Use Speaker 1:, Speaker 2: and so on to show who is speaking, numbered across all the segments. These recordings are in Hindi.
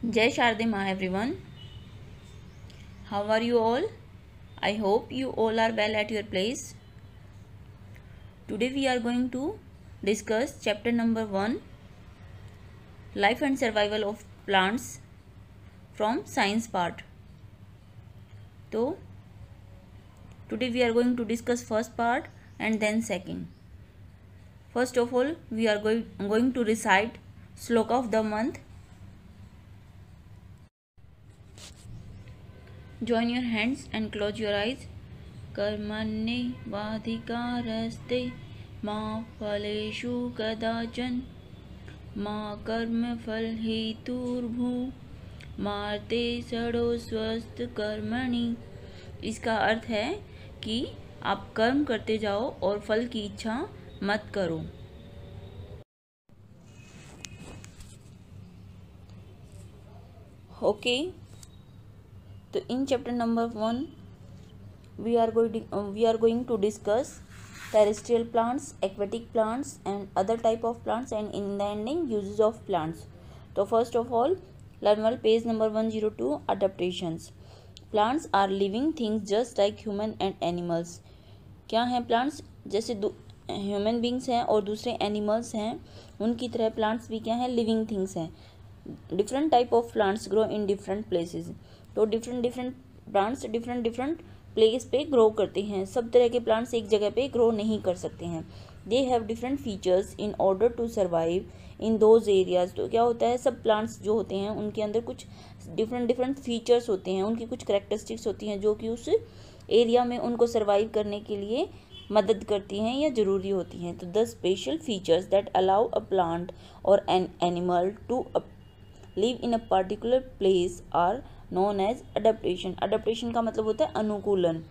Speaker 1: Jai Sharde Ma everyone. How are you all? I hope you all are well at your place. Today we are going to discuss chapter number 1, Life and Survival of Plants from Science part. So today we are going to discuss first part and then second. First of all, we are going to recite Sloka of the month. Join your hands and close your eyes. कर्मण्येवाधिकारस्ते मा फलेषु कदाचन मा कर्मफलहेतुर्भू मा ते षडो कर्मणि। इसका अर्थ है कि आप कर्म करते जाओ और फल की इच्छा मत करो। ओके, तो in chapter number 1 we are going to discuss terrestrial plants, aquatic plants and other type of plants, and in the ending uses of plants. So first of all, learn well page number 102, adaptations. Plants are living things just like human and animals. क्या हैं plants? जैसे ह्यूमन बींग्स हैं और दूसरे एनिमल्स हैं, उनकी तरह प्लांट्स भी क्या हैं? लिविंग थिंग्स हैं। Different type of plants grow in different places. तो डिफरेंट प्लांट्स डिफरेंट प्लेस पे ग्रो करते हैं। सब तरह के प्लांट्स एक जगह पे ग्रो नहीं कर सकते हैं। They have different features in order to survive in those areas. तो क्या होता है, सब प्लांट्स जो होते हैं उनके अंदर कुछ डिफरेंट फीचर्स होते हैं, उनकी कुछ करैक्टरिस्टिक्स होती हैं जो कि उस एरिया में उनको सर्वाइव करने के लिए मदद करती हैं या ज़रूरी होती हैं। तो the special features that allow a plant और an animal to live in a particular place are known as adaptation. Adaptation का मतलब होता है अनुकूलन।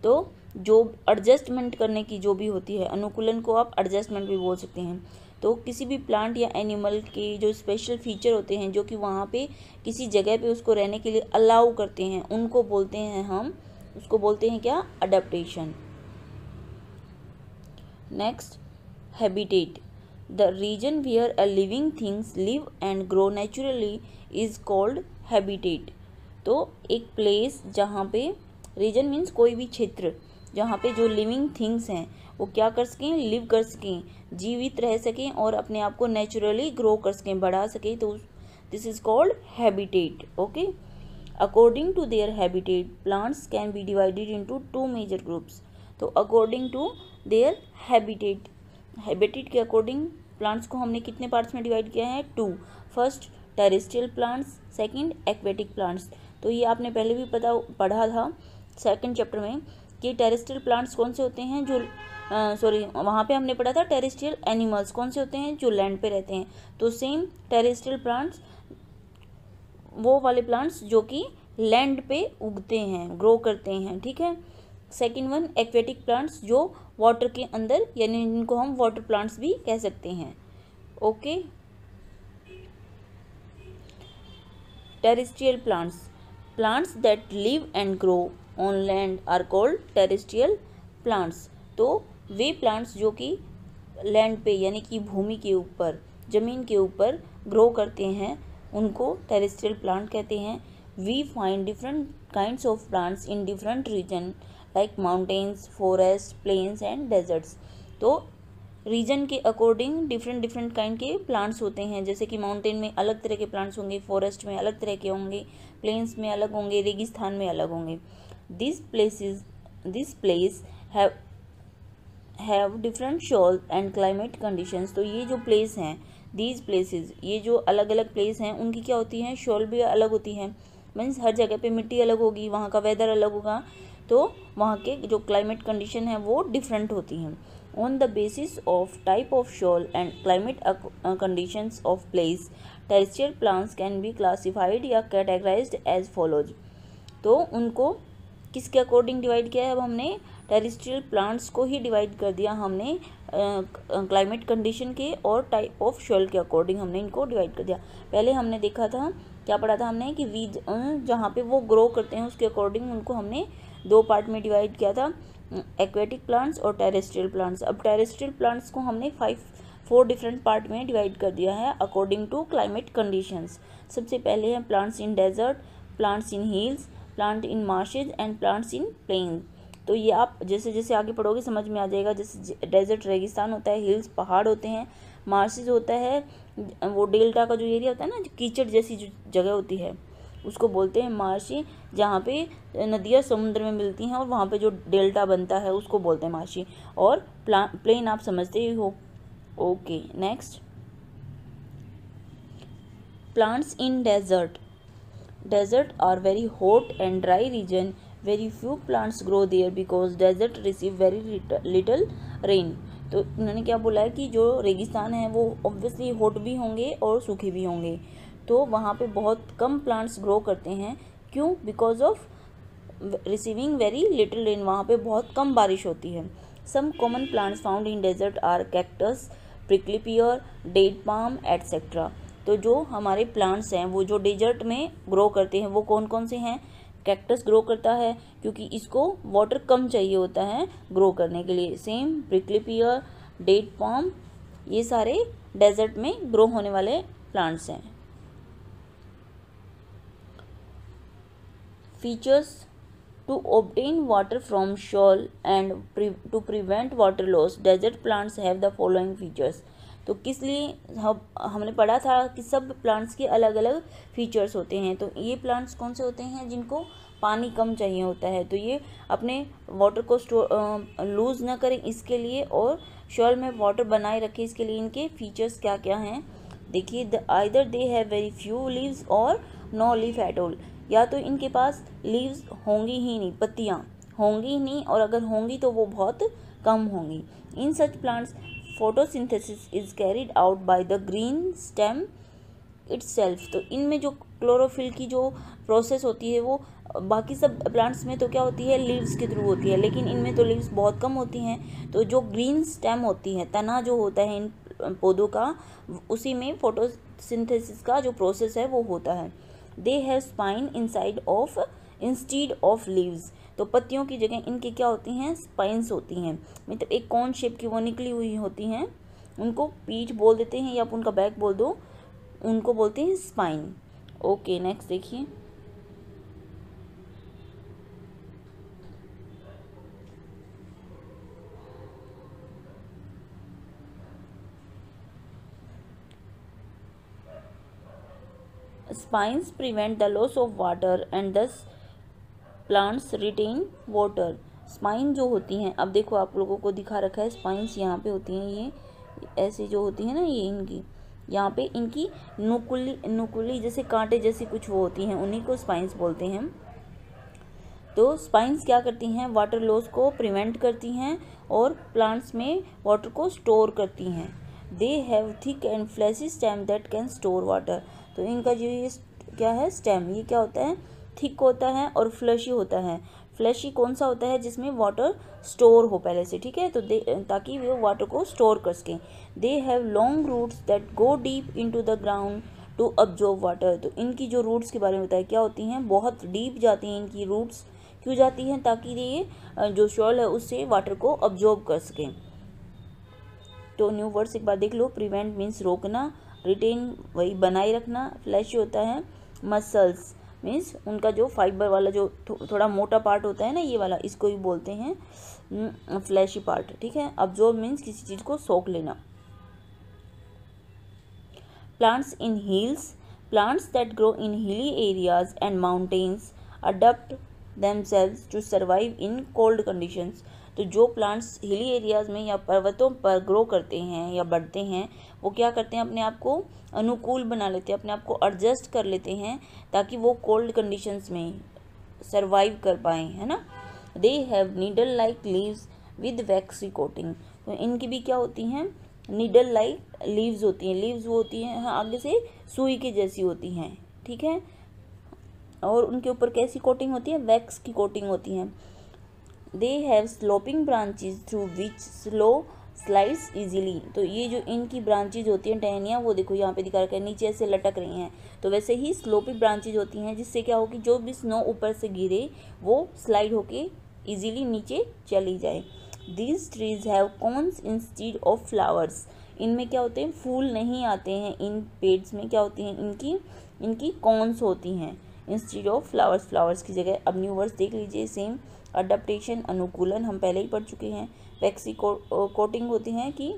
Speaker 1: तो जो एडजस्टमेंट करने की जो भी होती है, अनुकूलन को आप एडजस्टमेंट भी बोल सकते हैं। तो किसी भी प्लांट या एनिमल के जो स्पेशल फीचर होते हैं जो कि वहाँ पे किसी जगह पे उसको रहने के लिए अलाउ करते हैं, उनको बोलते हैं हम, उसको बोलते हैं क्या? Adaptation. Next, habitat. The region where a living things live and grow naturally is called habitat. तो एक प्लेस जहाँ पे, रीजन मीन्स कोई भी क्षेत्र जहाँ पे जो लिविंग थिंग्स हैं वो क्या कर सकें? लिव कर सकें, जीवित रह सकें और अपने आप को नेचुरली ग्रो कर सकें, बढ़ा सकें, तो this is called habitat. Okay, according to their habitat plants can be divided into 2 major groups. तो according to their habitat, habitat के अकॉर्डिंग प्लांट्स को हमने कितने पार्ट्स में डिवाइड किया है? 2। First terrestrial plants, second aquatic plants. तो ये आपने पहले भी पढ़ा था सेकंड चैप्टर में कि टेरेस्ट्रियल प्लांट्स कौन से होते हैं जो वहाँ पे हमने पढ़ा था टेरेस्ट्रियल एनिमल्स कौन से होते हैं? जो लैंड पे रहते हैं। तो सेम टेरेस्ट्रियल प्लांट्स वो वाले प्लांट्स जो कि लैंड पे उगते हैं, ग्रो करते हैं, ठीक है। सेकेंड वन एक्वेटिक प्लांट्स जो वाटर के अंदर, यानी इनको हम वाटर प्लांट्स भी कह सकते हैं। Okay, terrestrial plants, plants that live and grow on land are called terrestrial plants. तो वे प्लांट्स जो कि लैंड पे यानी कि भूमि के ऊपर, ज़मीन के ऊपर ग्रो करते हैं उनको टेरेस्ट्रियल प्लांट कहते हैं। We find different kinds of plants in different region like mountains, forest, plains and deserts. तो रीजन के अकॉर्डिंग डिफरेंट काइंड के प्लांट्स होते हैं, जैसे कि माउंटेन में अलग तरह के प्लांट्स होंगे, फॉरेस्ट में अलग तरह के होंगे, प्लेन्स में अलग होंगे, रेगिस्तान में अलग होंगे। This place have different soil and climate conditions. तो ये जो प्लेस हैं, दीज प्लेसेस, ये जो अलग अलग प्लेस हैं उनकी क्या होती हैं? सॉइल भी अलग होती है, मीन्स हर जगह पे मिट्टी अलग होगी, वहाँ का वेदर अलग होगा, तो वहाँ के जो क्लाइमेट कंडीशन है वो डिफरेंट होती हैं। On the basis of type of soil and climate conditions of place terrestrial plants can be classified या कैटेगराइज्ड एज फॉलोज। तो उनको किसके अकॉर्डिंग डिवाइड किया है? अब हमने टेरेस्ट्रियल प्लांट्स को ही डिवाइड कर दिया, हमने क्लाइमेट कंडीशन के और टाइप ऑफ सॉइल के अकॉर्डिंग हमने इनको डिवाइड कर दिया। पहले हमने देखा था, क्या पढ़ा था हमने, कि वीज जहाँ पे वो ग्रो करते हैं उसके अकॉर्डिंग उनको हमने 2 पार्ट में डिवाइड किया था, एक्वेटिक प्लांट्स और टेरेस्ट्रियल प्लांट्स। अब टेरेस्ट्रियल प्लांट्स को हमने 4 डिफरेंट पार्ट में डिवाइड कर दिया है अकॉर्डिंग टू क्लाइमेट कंडीशंस। सबसे पहले हैं plants in desert, plants in hills, plant in marshes and plants in plain. तो ये आप जैसे जैसे आगे पढ़ोगे समझ में आ जाएगा। जैसे डेजर्ट रेगिस्तान होता है, हिल्स पहाड़ होते हैं, मार्शेज होता है वो डेल्टा का जो एरिया होता है ना, जो कीचड़ जैसी जो जगह होती है उसको बोलते हैं मार्शी, जहाँ पे नदियाँ समुद्र में मिलती हैं और वहाँ पे जो डेल्टा बनता है उसको बोलते हैं मार्शी। और प्लेन आप समझते ही हो। Okay next, plants in desert. Desert are very hot and dry region, very few plants grow there because desert receive very little rain. तो इन्होंने क्या बोला है कि जो रेगिस्तान है वो ऑब्वियसली हॉट भी होंगे और सूखे भी होंगे, तो वहाँ पे बहुत कम प्लांट्स ग्रो करते हैं। क्यों? Because of receiving very little rain, वहाँ पे बहुत कम बारिश होती है। Some common plants found in desert are cactus, prickly pear, date palm etcetera. तो जो हमारे प्लांट्स हैं वो जो डेजर्ट में ग्रो करते हैं वो कौन कौन से हैं? कैक्टस ग्रो करता है क्योंकि इसको वाटर कम चाहिए होता है ग्रो करने के लिए। Same prickly pear, date palm, ये सारे डेजर्ट में ग्रो होने वाले प्लांट्स हैं। Features to obtain water from soil and to prevent water loss, desert plants have the following features। तो किस लिए हमने पढ़ा था कि सब प्लांट्स के अलग अलग फीचर्स होते हैं। तो ये प्लांट्स कौन से होते हैं? जिनको पानी कम चाहिए होता है, तो ये अपने वाटर को लूज़ ना करें इसके लिए और सॉइल में वाटर बनाए रखें इसके लिए इनके फीचर्स क्या क्या हैं। देखिए, either they have very few leaves और नो लीफ एट ऑल। या तो इनके पास लीव्स होंगी ही नहीं, पत्तियाँ होंगी ही नहीं, और अगर होंगी तो वो बहुत कम होंगी। In such plants photosynthesis is carried out by the green stem itself. तो इनमें जो क्लोरोफिल की जो प्रोसेस होती है वो बाकी सब प्लांट्स में तो क्या होती है, लीव्स के थ्रू होती है, लेकिन इनमें तो लीव्स बहुत कम होती हैं। तो जो ग्रीन स्टेम होती है, तना जो होता है इन पौधों का, उसी में फोटोसिंथेसिस का जो प्रोसेस है वो होता है। They have spine inside of instead of leaves. तो पत्तियों की जगह इनके क्या होती हैं? स्पाइंस होती हैं, मतलब एक कॉर्न शेप की वो निकली हुई होती हैं। उनको पीठ बोल देते हैं या आप उनका बैक बोल दो, उनको बोलते हैं स्पाइन। ओके नेक्स्ट देखिए, spines prevent the loss of water and thus plants retain water। Spine जो होती हैं, अब देखो आप लोगों को दिखा रखा है स्पाइंस यहाँ पे होती हैं, ये ऐसे जो होती हैं ना, ये इनकी यहाँ पे इनकी नुकुली जैसे कांटे जैसी कुछ वो होती हैं, उन्हीं को स्पाइंस बोलते हैं। तो स्पाइंस क्या करती हैं? वाटर लॉस को प्रिवेंट करती हैं और प्लांट्स में वाटर को स्टोर करती हैं। They have thick and fleshy stem that can store water. तो इनका जो ये क्या है, स्टेम, ये क्या होता है? थिक होता है और फ्लैशी होता है। फ्लैशी कौन सा होता है? जिसमें वाटर स्टोर हो पहले से, ठीक है, तो ताकि वो वाटर को स्टोर कर सकें। They have long roots that go deep into the ground to absorb water. तो इनकी जो रूट्स के बारे में बताया, क्या होती हैं? बहुत डीप जाती हैं इनकी रूट्स। क्यों जाती हैं? ताकि ये जो सॉइल है उससे वाटर को अब्जॉर्ब कर सकें। तो न्यू वर्ड्स एक बार देख लो। प्रिवेंट मीन्स रोकना, रिटेन वही बनाए रखना, फ्लैशी होता है, मसल्स मीन्स उनका जो फाइबर वाला जो थोड़ा मोटा पार्ट होता है ना, ये वाला, इसको ही बोलते हैं फ्लैशी पार्ट, ठीक है। अब्जॉर्ब मीन्स किसी चीज़ को सोख लेना। Plants in hills, plants that grow in hilly areas and mountains adopt themselves to survive in cold conditions। तो जो प्लांट्स हिली एरियाज़ में या पर्वतों पर ग्रो करते हैं या बढ़ते हैं, वो क्या करते हैं? अपने आप को अनुकूल बना लेते हैं, अपने आप को एडजस्ट कर लेते हैं ताकि वो कोल्ड कंडीशंस में सर्वाइव कर पाएँ, है ना। They have needle like leaves with vaccine coating. तो इनकी भी क्या होती हैं? नीडल लाइक लीव्स होती हैं। लीव्स वो होती हैं आगे से सुई के जैसी होती हैं, ठीक है, और उनके ऊपर कैसी कोटिंग होती है? वैक्स की कोटिंग होती है। They have sloping branches through which slow slides easily. तो ये जो इनकी ब्रांचेज होती हैं, टहनियाँ, वो देखो यहाँ पे दिखा रखा है, नीचे ऐसे लटक रही हैं। तो वैसे ही स्लोपी ब्रांचेज होती हैं, जिससे क्या होगी, जो भी स्नो ऊपर से गिरे वो स्लाइड होके इजीली नीचे चली जाए। These trees have cons instead of flowers. इनमें क्या होते हैं, फूल नहीं आते हैं। इन पेड्स में क्या होती हैं, इनकी कॉन्स होती हैं इंस्टेड ऑफ फ्लावर्स, फ्लावर्स की जगह। अब न्यू वर्ड्स देख लीजिए, सेम अडेप्टेशन, अनुकूलन हम पहले ही पढ़ चुके हैं। वैक्सी कोटिंग होती हैं कि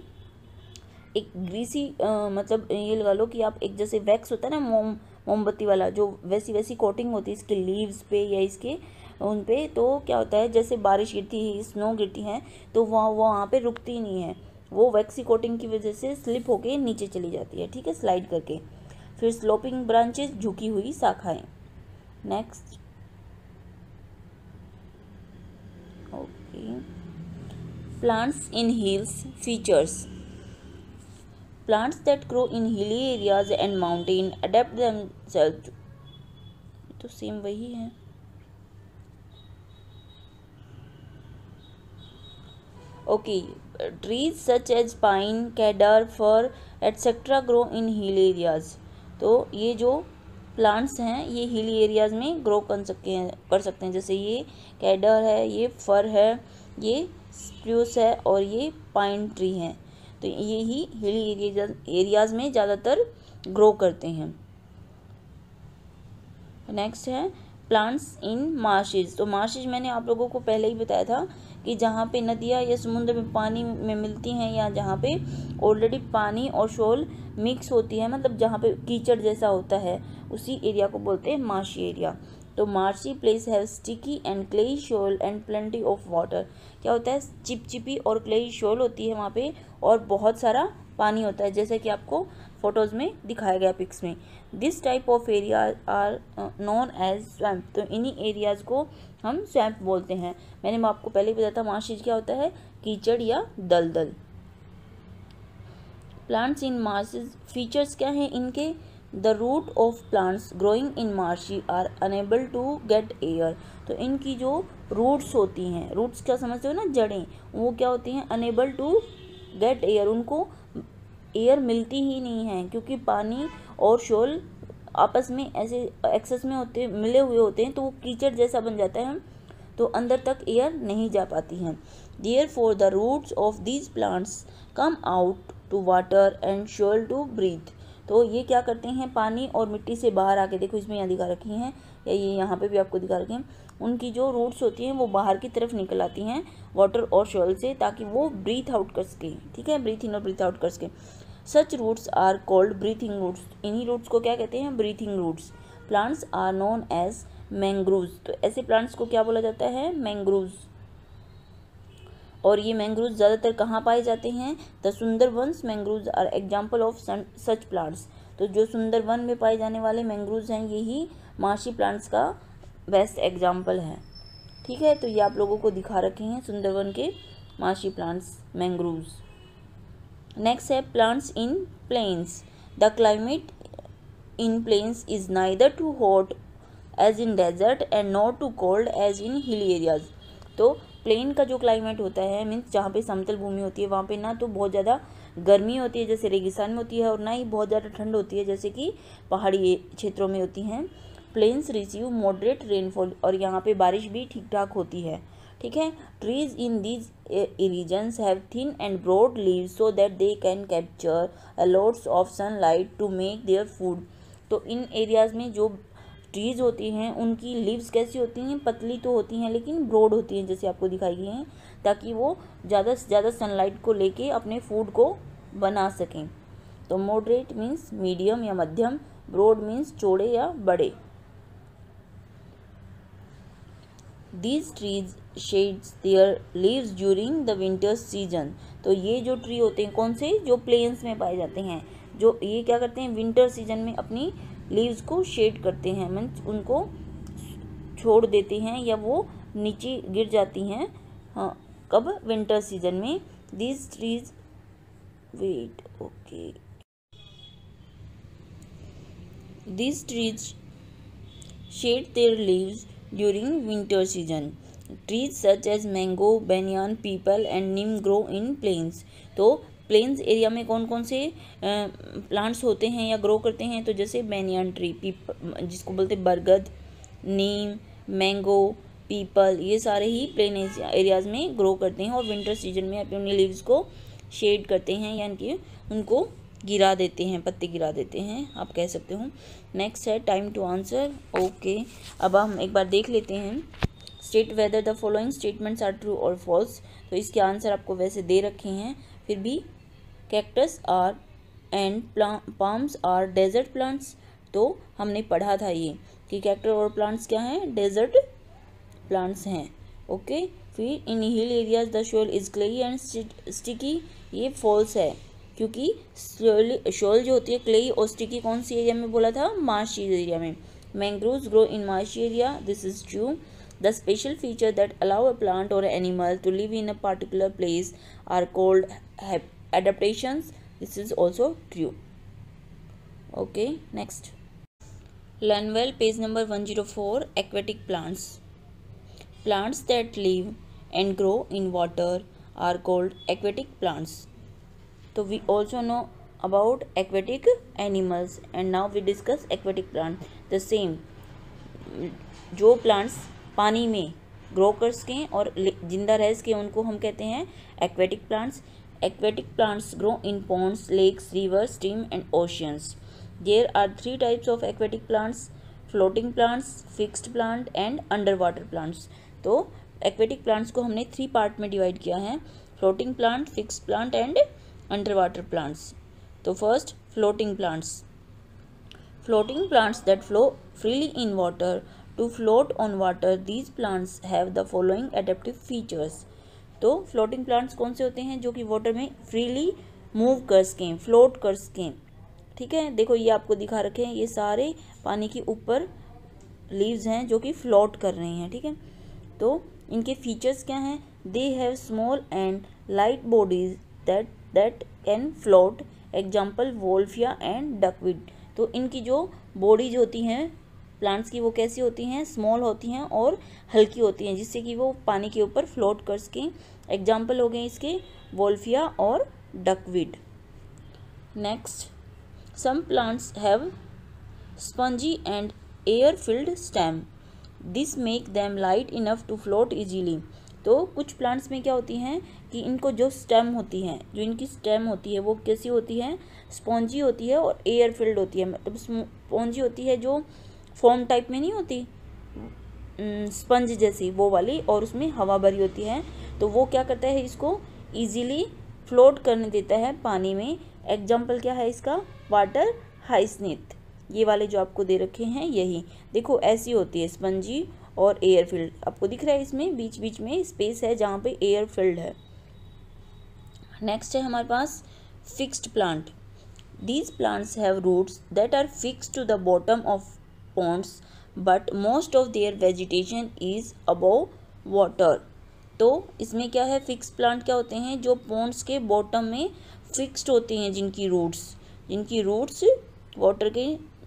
Speaker 1: एक ग्रीसी मतलब ये लगा लो कि आप एक जैसे वैक्स होता है ना मोमबत्ती वाला, जो वैसी कोटिंग होती है इसके लीव्स पे या इसके उन पे, तो क्या होता है जैसे बारिश गिरती है, स्नो गिरती है, तो वहाँ पे रुकती नहीं है, वो वैक्सी कोटिंग की वजह से स्लिप होके नीचे चली जाती है, ठीक है, स्लाइड करके। फिर स्लोपिंग ब्रांचेस, झुकी हुई शाखाएं। Next, okay, plants in hills features. Plants that grow in hilly areas and mountain adapt themselves to, तो सेम वही है। Okay, trees such as pine, cedar, fir etcetera grow in hill areas. तो ये जो प्लांट्स हैं ये हिली एरियाज में ग्रो कर सकते हैं, जैसे ये कैडर है, ये फर है, ये स्प्रूस है और ये पाइन ट्री है। तो ये ही हिली एरियाज में ज़्यादातर ग्रो करते हैं। नेक्स्ट है प्लांट्स इन मार्शेज। तो मार्शेज मैंने आप लोगों को पहले ही बताया था कि जहाँ पे नदियाँ या समुद्र में पानी में मिलती हैं, या जहाँ पे ऑलरेडी पानी और शोल मिक्स होती है, मतलब जहाँ पे कीचड़ जैसा होता है, उसी एरिया को बोलते हैं मार्शी एरिया। तो marshy place have sticky and clayey soil and plenty of water. क्या होता है, चिपचिपी और क्लेई शोल होती है वहाँ पे, और बहुत सारा पानी होता है, जैसे कि आपको फोटोज़ में दिखाया गया पिक्स में। This type of area are known as swamp. तो इन्हीं एरियाज़ को हम स्वैम्प बोलते हैं। मैंने आपको पहले ही बताया था मार्शीज क्या होता है, कीचड़ या दलदल। प्लांट्स इन मार्शेज फीचर्स क्या हैं इनके, the root of plants growing in marshy are unable to get air. तो इनकी जो रूट्स होती हैं, रूट्स क्या समझते हो ना, जड़ें, वो क्या होती हैं, अनेबल टू गेट एयर, उनको एयर मिलती ही नहीं है, क्योंकि पानी और शोल आपस में ऐसे एक्सेस में होते मिले हुए होते हैं, तो वो कीचड़ जैसा बन जाता है, तो अंदर तक एयर नहीं जा पाती हैं। Therefore the roots of these plants come out to water and soil to breathe. तो ये क्या करते हैं, पानी और मिट्टी से बाहर आके, देखो इसमें यहाँ दिखा रखी हैं, या ये यहाँ पे भी आपको दिखा रखे हैं, उनकी जो रूट्स होती हैं वो बाहर की तरफ निकल आती हैं वाटर और शोल से, ताकि वो ब्रीथ आउट कर सके, ठीक है, ब्रीथ इन और ब्रीथ आउट कर सके। Such roots are called breathing roots. इन्हीं रूट्स को क्या कहते हैं, breathing roots. Plants are known as mangroves. तो ऐसे प्लांट्स को क्या बोला जाता है, मैंग्रोव्स। और ये मैंग्रोव्स ज़्यादातर कहाँ पाए जाते हैं, the Sundarbans mangroves are example of such plants. तो जो सुंदरबन में पाए जाने वाले मैंग्रोव्स हैं, यही मार्शी प्लांट्स का बेस्ट एग्जाम्पल है, ठीक है। तो ये आप लोगों को दिखा रखे हैं सुंदरबन के मार्शी प्लांट्स, मैंग्रोव्स। नेक्स्ट है plants in plains. The climate in plains is neither too hot as in desert and not too cold as in hilly areas. तो प्लेन का जो क्लाइमेट होता है, मीन्स जहाँ पे समतल भूमि होती है, वहाँ पे ना तो बहुत ज़्यादा गर्मी होती है जैसे रेगिस्तान में होती है, और ना ही बहुत ज़्यादा ठंड होती है जैसे कि पहाड़ी क्षेत्रों में होती हैं। प्लेन्स रिसीव मॉडरेट रेनफॉल, और यहाँ पे बारिश भी ठीक ठाक होती है, ठीक है। Trees in these regions have thin and broad leaves so that they can capture a lots of sunlight to make their food. तो इन एरियाज़ में जो ट्रीज होती हैं उनकी लीव्स कैसी होती हैं, पतली तो होती हैं लेकिन ब्रॉड होती हैं, जैसे आपको दिखाई गई हैं, ताकि वो ज़्यादा से ज़्यादा सनलाइट को लेके अपने फूड को बना सकें। तो मॉडरेट मीन्स मीडियम या मध्यम, ब्रॉड मीन्स चौड़े या बड़े। These trees shades there leaves during the winter season. तो ये जो ट्री होते हैं कौन से, जो प्लेन्स में पाए जाते हैं, जो ये क्या करते हैं, विंटर सीजन में अपनी लीव्स को शेड करते हैं, मीन्स उनको छोड़ देते हैं या वो नीचे गिर जाती हैं। हाँ, कब, विंटर सीजन में। These trees wait okay these trees shed their leaves during winter season. Trees such as mango, banyan, peepal and neem grow in plains. तो प्लेन्स एरिया में कौन कौन से प्लांट्स होते हैं या ग्रो करते हैं, तो जैसे बेनियान ट्री, जिसको बोलते हैं बरगद, नीम, मैंगो, पीपल, ये सारे ही प्लेन एरियाज़ में ग्रो करते हैं और विंटर सीजन में अपनी लीव्स को शेड करते हैं, यानी कि उनको गिरा देते हैं, पत्ते गिरा देते हैं, आप कह सकते हो। नेक्स्ट है टाइम टू आंसर। ओके, अब हम एक बार देख लेते हैं। State whether the following statements are true और फॉल्स। तो इसके आंसर आपको वैसे दे रखे हैं, फिर भी cactus are and palms are desert plants. तो हमने पढ़ा था ये कि कैक्टस और प्लांट्स क्या हैं, डेजर्ट प्लांट्स हैं। ओके, फिर in hill areas the soil is clayey and sticky, ये फॉल्स है, क्योंकि सोइल जो होती है क्लेई और स्टिकी कौन सी एरिया में बोला था, मार्शी एरिया में। Mangroves grow in marshy area, this is true. The special feature that allow a plant or animal to live in a particular place are called adaptations. This is also true. Okay, next. Learn well, page number 104, aquatic plants. Plants that live and grow in water are called aquatic plants. So we also know about aquatic animals, and now we discuss aquatic plants. The same, जो plants पानी में ग्रो कर सकें और जिंदा रह सकें, उनको हम कहते हैं aquatic plants. Aquatic plants grow in ponds, lakes, rivers, stream and oceans. There are 3 types of aquatic plants, floating plants, fixed plant and under water plants. तो एक्वेटिक प्लांट्स को हमने 3 पार्ट में डिवाइड किया है, floating plant, fixed plant and under water plants. तो first, floating plants. Floating plants that flow freely in water. To float on water, these plants have the following adaptive features. तो floating plants कौन से होते हैं, जो कि वाटर में freely मूव कर सकें, फ्लोट कर सकें। ठीक है, देखो ये आपको दिखा रखे हैं, ये सारे पानी के ऊपर लीव्स हैं जो कि फ्लोट कर रहे हैं। ठीक है, तो इनके फीचर्स क्या हैं, they have small and light bodies that can float, example Wolffia and duckweed. तो इनकी जो बॉडीज होती हैं प्लांट्स की, वो कैसी होती हैं, स्मॉल होती हैं और हल्की होती हैं, जिससे कि वो पानी के ऊपर फ्लोट कर सकें। एग्जाम्पल हो गए इसके वोल्फिया और duckweed. Next, some plants have spongy and air filled stem, this make them light enough to float easily. तो कुछ प्लांट्स में क्या होती हैं कि इनको जो स्टेम होती हैं, जो इनकी स्टेम होती है वो कैसी होती है, स्पॉन्जी होती है और एयर फिल्ड होती है। मतलब स्पॉन्जी होती है जो फॉर्म टाइप में नहीं होती, स्पंज जैसी वो वाली, और उसमें हवा भरी होती है। तो वो क्या करता है, इसको इजीली फ्लोट करने देता है पानी में। एग्जाम्पल क्या है इसका, वाटर हाइसिंथ। ये वाले जो आपको दे रखे हैं यही देखो, ऐसी होती है स्पंजी और एयर फिल्ड। आपको दिख रहा है इसमें बीच बीच में स्पेस है जहाँ पे एयर फिल्ड है। नेक्स्ट है हमारे पास fixed plant. These plants have roots that are fixed to the bottom of ponds, but most of their vegetation is above water. तो इसमें क्या है, फिक्स प्लांट क्या होते हैं, जो पॉन्ड्स के बॉटम में फिक्स्ड होते हैं, जिनकी रूट्स वाटर के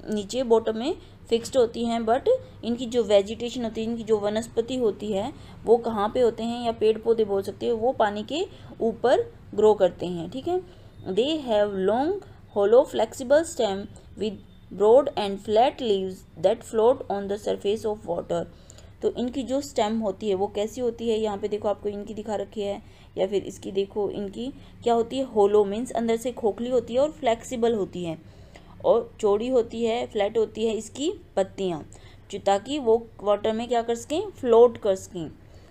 Speaker 1: नीचे बॉटम में फिक्स्ड होती हैं, बट इनकी जो वेजिटेशन होती है, इनकी जो वनस्पति होती है, वो कहाँ पे होते हैं, या पेड़ पौधे बोल सकते हैं, वो पानी के ऊपर ग्रो करते हैं। ठीक है, they have long hollow flexible stem with broad and flat leaves that float on the surface of water. तो इनकी जो स्टेम होती है वो कैसी होती है, यहाँ पे देखो आपको इनकी दिखा रखी है, या फिर इसकी देखो, इनकी क्या होती है, होलो मीन्स अंदर से खोखली होती है और फ्लेक्सिबल होती है और चौड़ी होती है, फ्लैट होती है इसकी पत्तियाँ, ताकि वो वाटर में क्या कर सकें, फ्लोट कर सकें।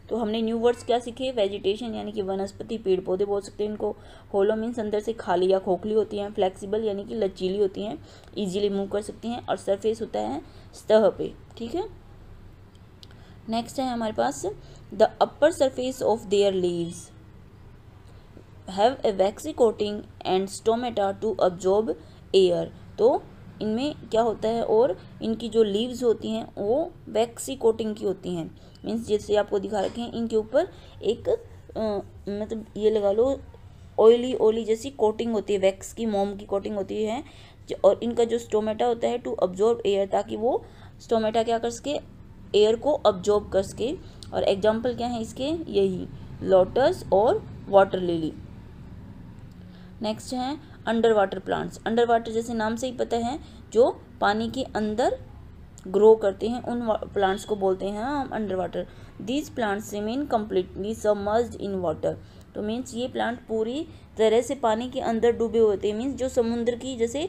Speaker 1: तो हमने न्यू वर्ड्स क्या सीखे, वेजिटेशन यानी कि वनस्पति, पेड़ पौधे बोल सकते हैं इनको। होलो मीन्स अंदर से खाली या खोखली होती हैं, फ्लेक्सिबल यानी कि लचीली होती हैं, इजीली मूव कर सकती हैं, और सरफेस होता है सतह पे। ठीक है, नेक्स्ट है हमारे पास the upper surface of their leaves have a waxy coating and stomata to absorb air. तो इनमें क्या होता है, और इनकी जो लीव्स होती हैं वो वैक्सी कोटिंग की होती हैं, मीन्स जैसे आपको दिखा रखे हैं, इनके ऊपर एक मतलब ये लगा लो ऑयली जैसी कोटिंग होती है, वैक्स की, मोम की कोटिंग होती है। और इनका जो स्टोमेटा होता है टू अब्जॉर्ब एयर, ताकि वो स्टोमेटा क्या कर सके, एयर को अब्जॉर्ब कर सके। और एग्जाम्पल क्या है इसके, यही लोटस और वाटर लिली। नेक्स्ट है under water plants. Under water जैसे नाम से ही पता है, जो पानी के अंदर ग्रो करते हैं, उन प्लांट्स को बोलते हैं हम under water. These plants remain completely submerged in water. तो मीन्स ये प्लांट पूरी तरह से पानी के अंदर डूबे होते हैं, मीन्स जो समुद्र की जैसे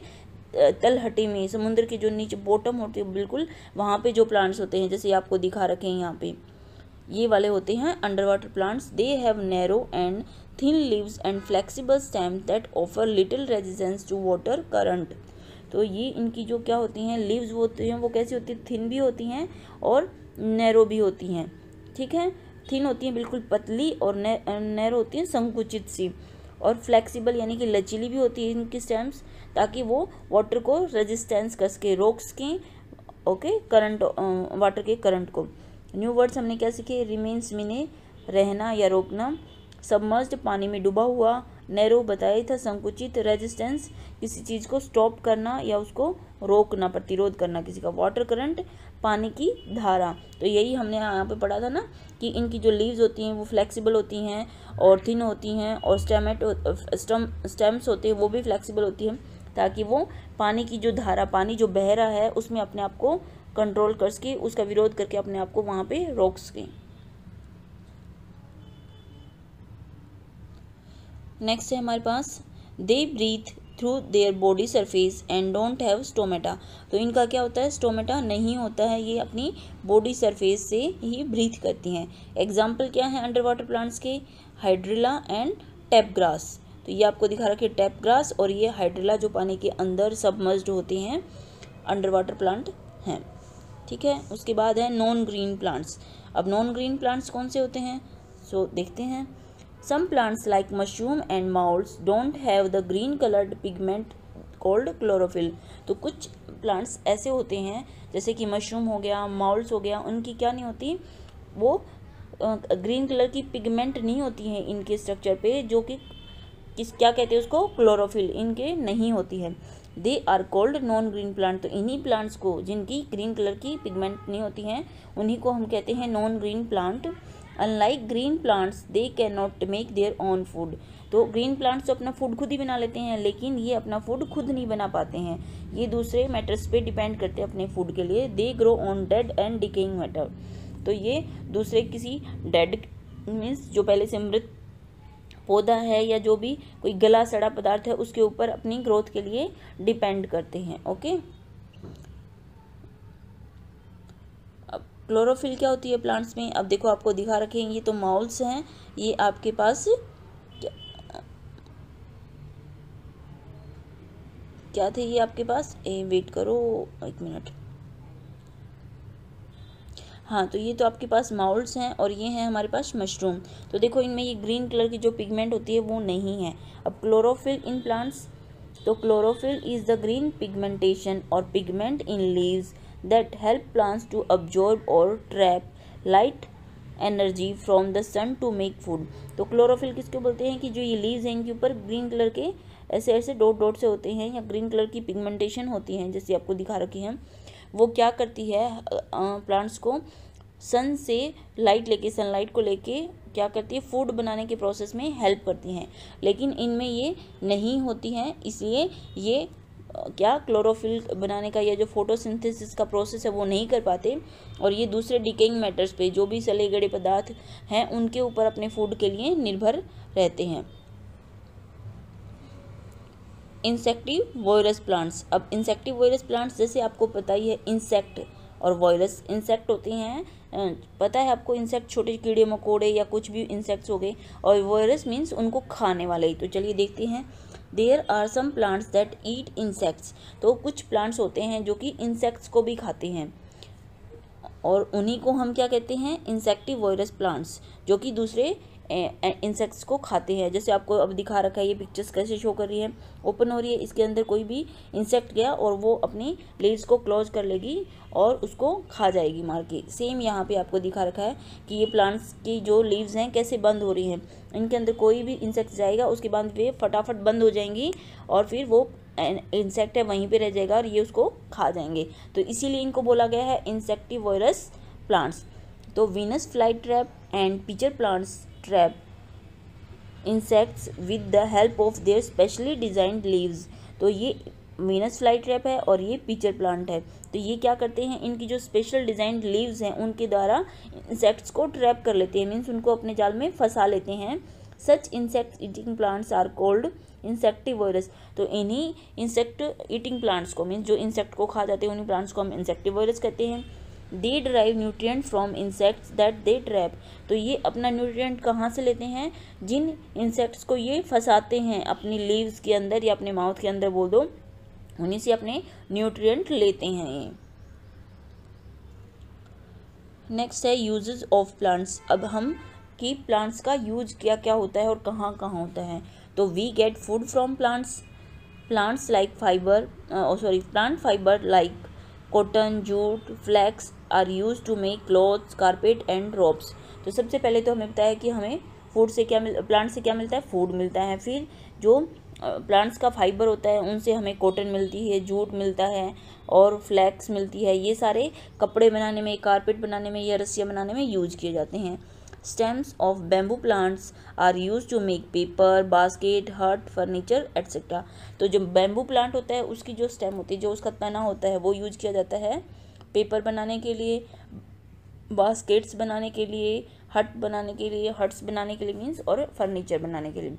Speaker 1: तलहटी में, समुद्र के जो नीचे बॉटम होती है बिल्कुल वहाँ पे जो प्लांट्स होते हैं, जैसे आपको दिखा रखे हैं यहाँ पे, ये वाले होते हैं under water plants. They have narrow and thin leaves and flexible stem that offer little resistance to water current. तो ये इनकी जो क्या होती हैं लीव्स होती हैं वो कैसी होती है, थिन भी होती हैं और नैरो भी होती हैं, ठीक है। थिन होती हैं बिल्कुल पतली और नैरो होती हैं संकुचित सी, और फ्लेक्सिबल यानी कि लचीली भी होती है इनकी स्टेम्स, ताकि वो वाटर को रेजिस्टेंस कर सके, रोक सकें, ओके, करंट, वाटर के करंट को। न्यू वर्ड्स हमने क्या सीखे, रिमेन्स मीने रहना या रोकना, सबमर्ज्ड पानी में डूबा हुआ, नैरो बताया था संकुचित, रेजिस्टेंस किसी चीज़ को स्टॉप करना या उसको रोकना, प्रतिरोध करना किसी का, वाटर करंट पानी की धारा। तो यही हमने यहाँ पे पढ़ा था ना कि इनकी जो लीव्स होती हैं वो फ्लेक्सिबल होती हैं और थिन होती हैं, और स्टेम्स होते हैं वो भी फ्लेक्सिबल होती हैं, ताकि वो पानी की जो धारा, पानी जो बह रहा है उसमें अपने आप को कंट्रोल कर सके, उसका विरोध करके अपने आप को वहाँ पे रोक सके। नेक्स्ट है हमारे पास, they breathe through their body surface and don't have stomata. तो इनका क्या होता है, स्टोमेटा नहीं होता है, ये अपनी बॉडी सरफेस से ही ब्रीथ करती हैं। एग्जाम्पल क्या है अंडर वाटर प्लांट्स के, हाइड्रिला एंड टैप ग्रास। तो ये आपको दिखा रखे टैप ग्रास और ये हाइड्रिला जो पानी के अंदर सबमर्ज्ड होते हैं अंडर वाटर प्लांट हैं, ठीक है। उसके बाद है नॉन ग्रीन प्लांट्स। अब नॉन ग्रीन प्लांट्स कौन से होते हैं, सो देखते हैं। Some plants like mushroom and moulds don't have the green colored pigment called chlorophyll। तो कुछ प्लांट्स ऐसे होते हैं जैसे कि मशरूम हो गया, माउल्स हो गया, उनकी क्या नहीं होती, वो ग्रीन कलर की पिगमेंट नहीं होती है इनके स्ट्रक्चर पे, जो कि क्या कहते हैं उसको, क्लोरोफिल इनके नहीं होती है। They are called non green plant. तो इन्हीं प्लांट्स को जिनकी ग्रीन कलर की पिगमेंट नहीं होती हैं उन्हीं को हम कहते हैं non green plant. Unlike green plants they can not make their own food. तो ग्रीन प्लांट्स तो अपना फूड खुद ही बना लेते हैं, लेकिन ये अपना फूड खुद नहीं बना पाते हैं, ये दूसरे मैटर्स पे डिपेंड करते हैं अपने फूड के लिए। They grow on dead and decaying matter. तो ये दूसरे किसी डेड मीन्स जो पहले से मृत पौधा है या जो भी कोई गला सड़ा पदार्थ है उसके ऊपर अपनी ग्रोथ के लिए डिपेंड करते हैं, ओके। क्लोरोफिल क्या होती है प्लांट्स में, अब देखो आपको दिखा रखे हैं, ये तो माउल्स हैं, ये आपके पास क्या थे, ये आपके पास वेट करो एक मिनट, हाँ, तो ये तो आपके पास माउल्स हैं और ये हैं हमारे पास मशरूम। तो देखो इनमें ये ग्रीन कलर की जो पिगमेंट होती है वो नहीं है। अब क्लोरोफिल इन प्लांट्स, तो chlorophyll is the green pigmentation और pigment in leaves that help plants to absorb or trap light energy from the sun to make food। तो क्लोरोफिल किसको बोलते हैं कि जो ये लीव्स हैं इनके ऊपर ग्रीन कलर के ऐसे ऐसे डॉट डॉट से होते हैं या ग्रीन कलर की पिगमेंटेशन होती हैं, जैसे आपको दिखा रखी है। वो क्या करती है, प्लांट्स को सन से लाइट लेके, सनलाइट को लेके क्या करती है, फूड बनाने के प्रोसेस में हेल्प करती हैं, लेकिन इनमें ये नहीं होती हैं, इसलिए ये क्या क्लोरोफिल बनाने का या जो फोटोसिंथेसिस का प्रोसेस है वो नहीं कर पाते, और ये दूसरे डिकेइंग मैटर्स पे जो भी सड़े गले पदार्थ हैं उनके ऊपर अपने फूड के लिए निर्भर रहते हैं। इंसेक्टिव वॉयरस प्लांट्स। अब इंसेक्टिव वॉयरस प्लांट्स जैसे आपको पता ही है, इंसेक्ट और वॉयरस, इंसेक्ट होते हैं, पता है आपको, इंसेक्ट छोटे कीड़े मकोड़े या कुछ भी इंसेक्ट्स हो गए, और वॉयरस मीन्स उनको खाने वाले ही। तो चलिए देखते हैं। There are some plants that eat insects. तो कुछ प्लांट्स होते हैं जो कि इंसेक्ट्स को भी खाते हैं, और उन्हीं को हम क्या कहते हैं, इंसेक्टिव वॉयरस प्लांट्स, जो कि दूसरे इंसेक्ट्स को खाते हैं। जैसे आपको अब दिखा रखा है, ये पिक्चर्स कैसे शो कर रही है, ओपन हो रही है, इसके अंदर कोई भी इंसेक्ट गया और वो अपनी लीव्स को क्लोज कर लेगी और उसको खा जाएगी मार के। सेम यहाँ पे आपको दिखा रखा है कि ये प्लांट्स की जो लीव्स हैं कैसे बंद हो रही हैं, इनके अंदर कोई भी इंसेक्ट जाएगा उसके बाद वे फटाफट बंद हो जाएंगी और फिर वो इंसेक्ट है वहीं पे रह जाएगा और ये उसको खा जाएंगे। तो इसीलिए इनको बोला गया है इंसेक्टिव वॉयरस प्लांट्स। तो Venus fly trap and pitcher plants trap insects with the help of their specially designed leaves. तो ये वीनस फ्लाई ट्रैप है और ये पिचर प्लांट है। तो ये क्या करते हैं, इनकी जो स्पेशल डिजाइंड लीव्स हैं उनके द्वारा इंसेक्ट्स को ट्रैप कर लेते हैं, मीन्स उनको अपने जाल में फंसा लेते हैं such insect eating plants are called insectivorous. तो इन्हीं इंसेक्ट ईटिंग प्लांट्स को, मीन्स जो इंसेक्ट को खा जाते हैं उन्हीं प्लांट्स को हम इंसेक्टिवोरस कहते हैं। They drive nutrient from insects that they trap. तो ये अपना न्यूट्रिएंट कहाँ से लेते हैं? जिन इंसेक्ट्स को ये फंसाते हैं अपनी लीव्स के अंदर या अपने माउथ के अंदर बोल दो, उन्हीं से अपने न्यूट्रिएंट लेते हैं ये। नेक्स्ट है यूजेस ऑफ प्लांट्स। अब हम कि प्लांट्स का यूज क्या क्या होता है और कहाँ कहाँ होता है। तो we get food from plants. Plants like fibre plant fibre like cotton, jute, flax are use to make clothes, carpet and ropes. तो सबसे पहले तो हमें बताया कि हमें फूड से क्या प्लांट से क्या मिलता है? फूड मिलता है। फिर जो प्लांट्स का फाइबर होता है उनसे हमें कॉटन मिलती है, जूट मिलता है और फ्लैक्स मिलती है। ये सारे कपड़े बनाने में, कारपेट बनाने में या रस्सियाँ बनाने में यूज किए जाते हैं। Stems of bamboo plants are use to make paper, basket, hut, furniture etcetera. तो जो बैम्बू प्लांट होता है उसकी जो स्टेम होती है, जो उसका तना होता है, वो यूज किया जाता है पेपर बनाने के लिए, बास्केट्स बनाने के लिए, हट बनाने के लिए, हट्स बनाने के लिए मीन्स, और फर्नीचर बनाने के लिए।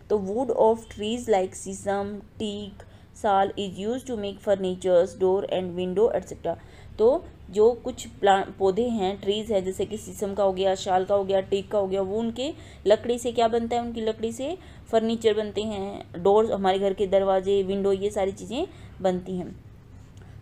Speaker 1: तो wood of trees like sheesham, teak, sal is use to make furnitures, door and window etcetera. तो जो कुछ पौधे हैं, ट्रीज है, जैसे कि शीशम का हो गया, शाल का हो गया, टीक का हो गया, वो उनके लकड़ी से क्या बनता है? उनकी लकड़ी से फर्नीचर बनते हैं, डोर्स, हमारे घर के दरवाजे, विंडो, ये सारी चीज़ें बनती हैं।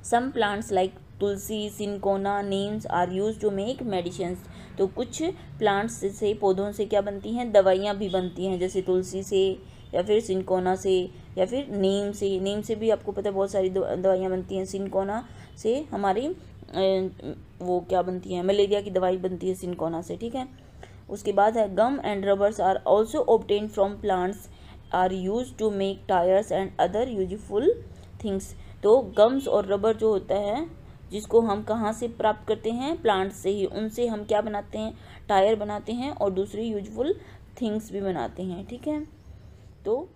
Speaker 1: Some plants like tulsi, cinchona, neems are use to make medicines. तो कुछ प्लांट्स से, पौधों से क्या बनती हैं? दवाइयाँ भी बनती हैं, जैसे तुलसी से या फिर सिनकोना से या फिर नीम से। नीम से भी आपको पता है बहुत सारी दवाइयाँ बनती हैं। सिनकोना से हमारी वो क्या बनती है? मलेरिया की दवाई बनती है सिनकोना से, ठीक है। उसके बाद है gum and rubbers are also obtain from plants are use to make tyres and other useful things. तो गम्स और रबर जो होता है, जिसको हम कहाँ से प्राप्त करते हैं? प्लांट से ही। उनसे हम क्या बनाते हैं? टायर बनाते हैं और दूसरी यूजफुल थिंग्स भी बनाते हैं, ठीक है। तो